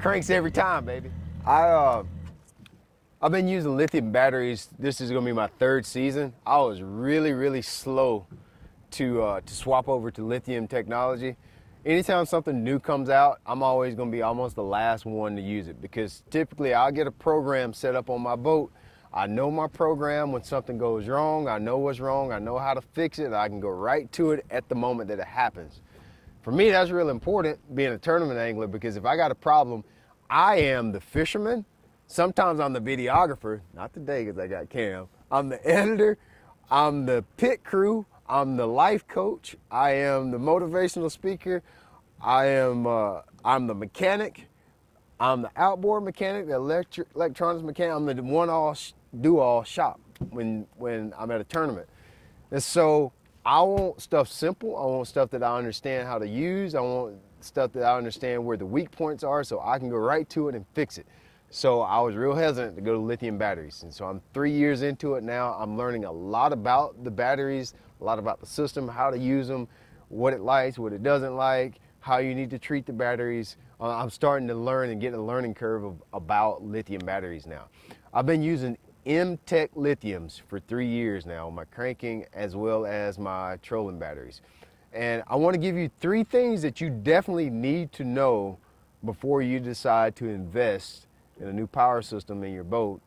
cranks every time, baby. I've been using lithium batteries. This is gonna be my third season. I was really slow to swap over to lithium technology. Anytime something new comes out, I'm always gonna be almost the last one to use it, because typically I'll get a program set up on my boat. I know my program. When something goes wrong, I know what's wrong, I know how to fix it, and I can go right to it at the moment that it happens. For me, that's real important, being a tournament angler, because if I got a problem, I am the fisherman. Sometimes I'm the videographer, not today because I got Cam. I'm the editor, I'm the pit crew, I'm the life coach, I am the motivational speaker, I'm the mechanic, I'm the outboard mechanic, the electronics mechanic. I'm the do-all shop when I'm at a tournament. And so I want stuff simple. I want stuff that I understand how to use. I want stuff that I understand where the weak points are, so I can go right to it and fix it. So I was real hesitant to go to lithium batteries. And so I'm 3 years into it now. I'm learning a lot about the batteries, a lot about the system, how to use them, what it likes, what it doesn't like, how you need to treat the batteries. I'm starting to learn and get a learning curve about lithium batteries now. I've been using Millertech lithiums for 3 years now, my cranking as well as my trolling batteries. And I want to give you 3 things that you definitely need to know before you decide to invest in a new power system in your boat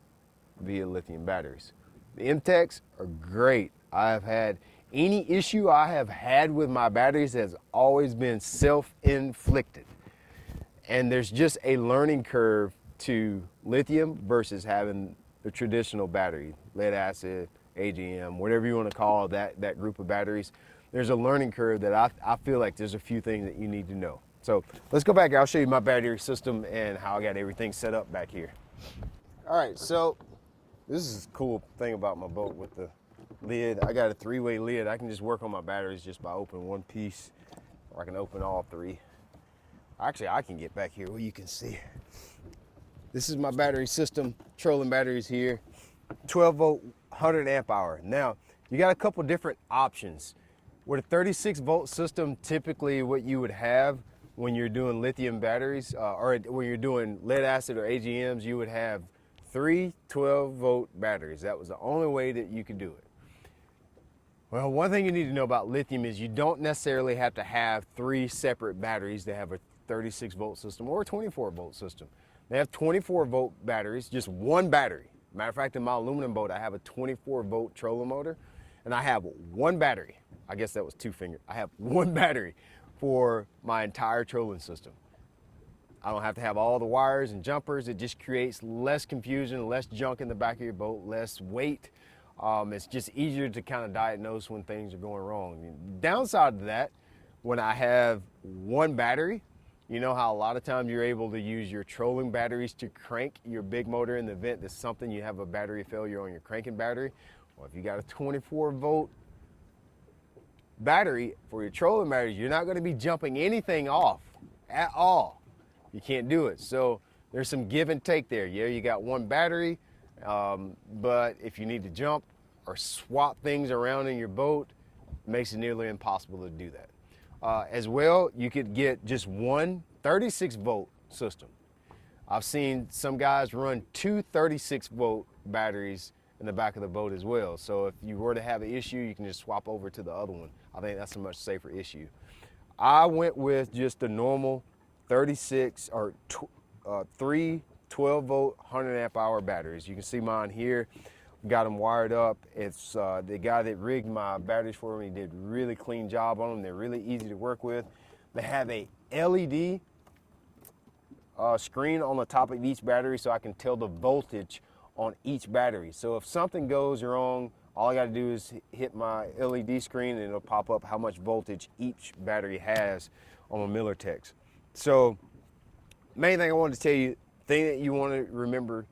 via lithium batteries. The Millertechs are great. I have had any issue I have had with my batteries has always been self-inflicted. And there's just a learning curve to lithium versus having the traditional battery, lead acid, AGM, whatever you want to call that group of batteries. There's a learning curve that I feel like there's a few things that you need to know. So let's go back. I'll show you my battery system and how I got everything set up back here. All right, so this is a cool thing about my boat with the lid. I got a 3-way lid. I can just work on my batteries just by opening one piece, or I can open all 3. Actually, I can get back here where you can see. This is my battery system, trolling batteries here, 12 volt, 100 amp hour. Now, you got a couple different options. With a 36 volt system, typically what you would have when you're doing lithium batteries, or when you're doing lead acid or AGMs, you would have 3 12 volt batteries. That was the only way that you could do it. Well, one thing you need to know about lithium is you don't necessarily have to have 3 separate batteries to have a 36 volt system or a 24 volt system. They have 24 volt batteries, just one battery. Matter of fact, in my aluminum boat, I have a 24 volt trolling motor, and I have one battery. I guess that was 2 finger. I have one battery for my entire trolling system. I don't have to have all the wires and jumpers. It just creates less confusion, less junk in the back of your boat, less weight. It's just easier to kind of diagnose when things are going wrong. The downside to that, when I have one battery, you know how a lot of times you're able to use your trolling batteries to crank your big motor in the event that something, you have a battery failure on your cranking battery. Well, if you got a 24 volt battery for your trolling batteries, you're not going to be jumping anything off at all. You can't do it. So there's some give and take there. Yeah, you got one battery, but if you need to jump or swap things around in your boat, it makes it nearly impossible to do that. As well, you could get just one 36 volt system. I've seen some guys run 2 36 volt batteries in the back of the boat as well. So if you were to have an issue, you can just swap over to the other one. I think that's a much safer issue. I went with just the normal 36 or 3 12 volt 100 amp hour batteries. You can see mine here. Got them wired up. It's the guy that rigged my batteries for me did a really clean job on them. They're really easy to work with. They have a LED screen on the top of each battery, so I can tell the voltage on each battery. So if something goes wrong, all I got to do is hit my LED screen and it'll pop up how much voltage each battery has on my Millertechs. So main thing I wanted to tell you, thing that you want to remember,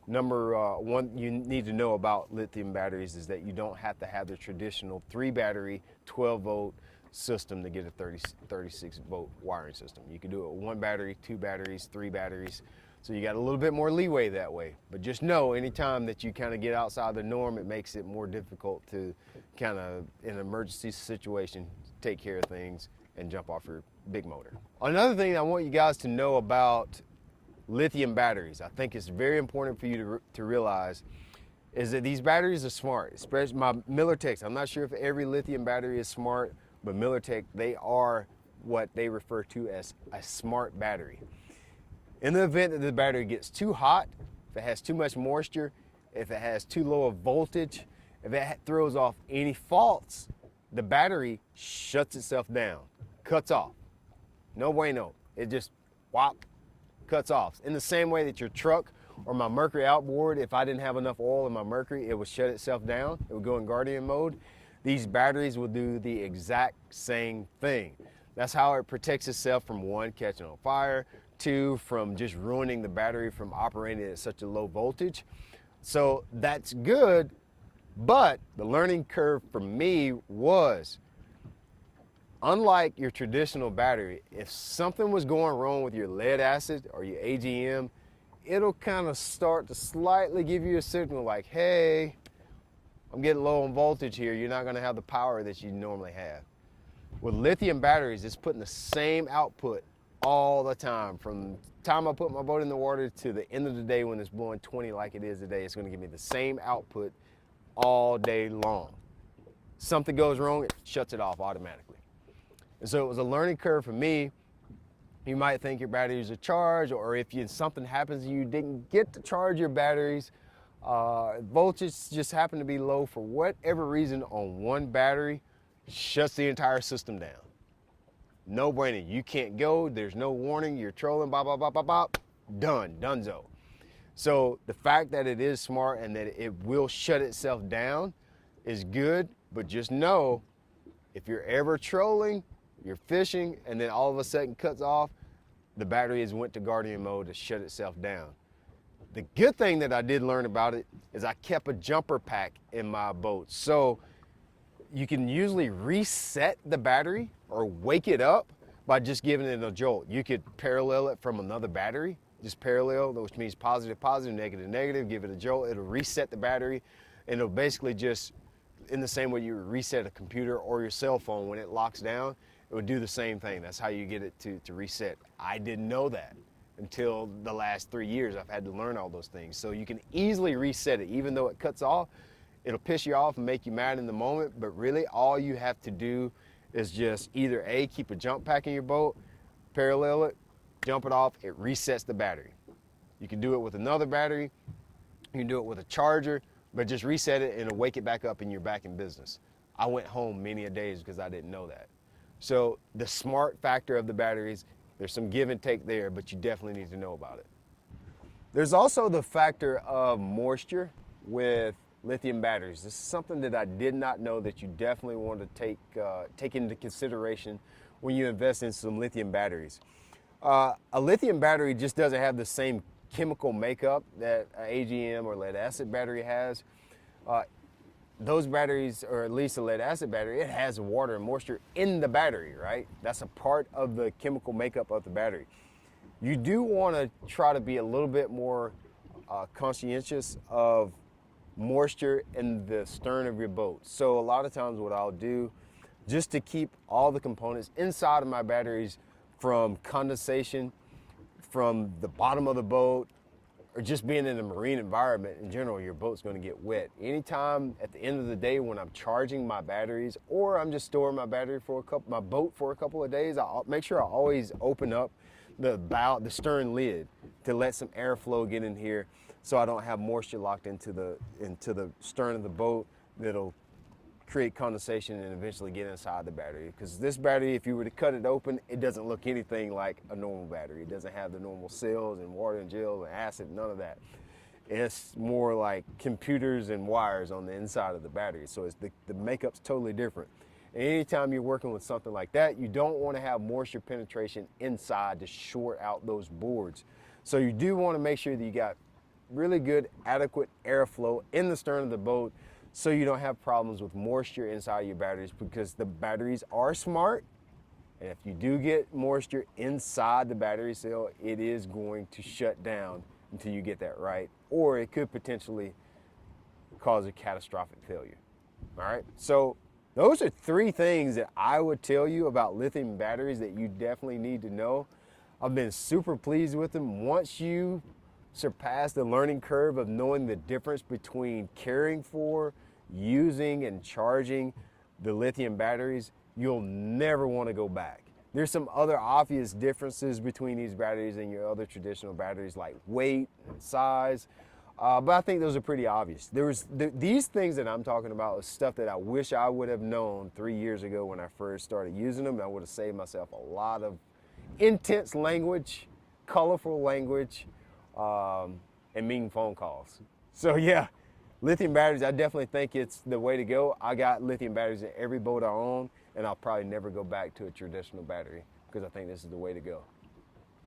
number one you need to know about lithium batteries is that you don't have to have the traditional 3 battery 12 volt system to get a 36 volt wiring system. You can do it with 1 battery, 2 batteries, 3 batteries. So you got a little bit more leeway that way. But just know anytime that you kind of get outside the norm, it makes it more difficult to kind of, in an emergency situation, take care of things and jump off your big motor. Another thing I want you guys to know about lithium batteries. I think it's very important for you to realize is that these batteries are smart, especially my Millertechs. I'm not sure if every lithium battery is smart, but Millertech, they are what they refer to as a smart battery. In the event that the battery gets too hot, if it has too much moisture, if it has too low a voltage, if it throws off any faults, the battery shuts itself down, cuts off. No bueno. It just whop, cuts off. In the same way that your truck or my Mercury outboard, if I didn't have enough oil in my Mercury, it would shut itself down. It would go in guardian mode. These batteries will do the exact same thing. That's how it protects itself from one, catching on fire, two, from just ruining the battery from operating at such a low voltage. So that's good, but the learning curve for me was, unlike your traditional battery, if something was going wrong with your lead acid or your AGM, it'll kind of start to slightly give you a signal like, hey, I'm getting low on voltage here. You're not going to have the power that you normally have. With lithium batteries, it's putting the same output all the time. From the time I put my boat in the water to the end of the day when it's blowing 20 like it is today, it's going to give me the same output all day long. Something goes wrong, it shuts it off automatically. And so it was a learning curve for me. You might think your batteries are charged, or if something happens and you didn't get to charge your batteries, voltage just happened to be low for whatever reason on one battery, shuts the entire system down. No brainer. You can't go. There's no warning. You're trolling. Bop, bop, bop, bop, bop. Done. Donezo. So the fact that it is smart and that it will shut itself down is good. But just know, if you're ever trolling, you're fishing, and then all of a sudden cuts off, the battery has went to guardian mode to shut itself down. The good thing that I did learn about it is I kept a jumper pack in my boat. So you can usually reset the battery or wake it up by just giving it a jolt. You could parallel it from another battery, just parallel, which means positive, positive, negative, negative, give it a jolt, it'll reset the battery, and it'll basically just, in the same way you reset a computer or your cell phone when it locks down, it would do the same thing. That's how you get it to reset. I didn't know that until the last 3 years. I've had to learn all those things. So you can easily reset it, even though it cuts off. It'll piss you off and make you mad in the moment, but really all you have to do is just either A, keep a jump pack in your boat, parallel it, jump it off, it resets the battery. You can do it with another battery, you can do it with a charger, but just reset it and it'll wake it back up and you're back in business. I went home many a days because I didn't know that. So the smart factor of the batteries, there's some give and take there, but you definitely need to know about it. There's also the factor of moisture with lithium batteries. This is something that I did not know that you definitely want to take into consideration when you invest in some lithium batteries. A lithium battery just doesn't have the same chemical makeup that an AGM or lead acid battery has. Those batteries, or at least a lead acid battery, it has water and moisture in the battery, right? That's a part of the chemical makeup of the battery. You do want to try to be a little bit more conscientious of moisture in the stern of your boat. So a lot of times what I'll do, just to keep all the components inside of my batteries from condensation, from the bottom of the boat, or just being in a marine environment in general, your boat's going to get wet. Anytime at the end of the day when I'm charging my batteries, or I'm just storing my my boat for a couple of days, I'll make sure I always open up the stern lid to let some airflow get in here, so I don't have moisture locked into the stern of the boat that'll create condensation and eventually get inside the battery. Because this battery, if you were to cut it open, it doesn't look anything like a normal battery. It doesn't have the normal cells and water and gel and acid, none of that. It's more like computers and wires on the inside of the battery. So it's the makeup's totally different. And anytime you're working with something like that, you don't want to have moisture penetration inside to short out those boards. So you do want to make sure that you got really good, adequate airflow in the stern of the boat, so you don't have problems with moisture inside your batteries, because the batteries are smart. And if you do get moisture inside the battery cell, it is going to shut down until you get that right, or it could potentially cause a catastrophic failure. All right, so those are 3 things that I would tell you about lithium batteries that you definitely need to know. I've been super pleased with them. Once you surpass the learning curve of knowing the difference between caring for, using, and charging the lithium batteries, you'll never want to go back. There's some other obvious differences between these batteries and your other traditional batteries, like weight and size. But I think those are pretty obvious. These things that I'm talking about is stuff that I wish I would have known 3 years ago when I first started using them. I would have saved myself a lot of intense language, colorful language, and mean phone calls. So yeah, lithium batteries, I definitely think it's the way to go. I got lithium batteries in every boat I own, and I'll probably never go back to a traditional battery because I think this is the way to go.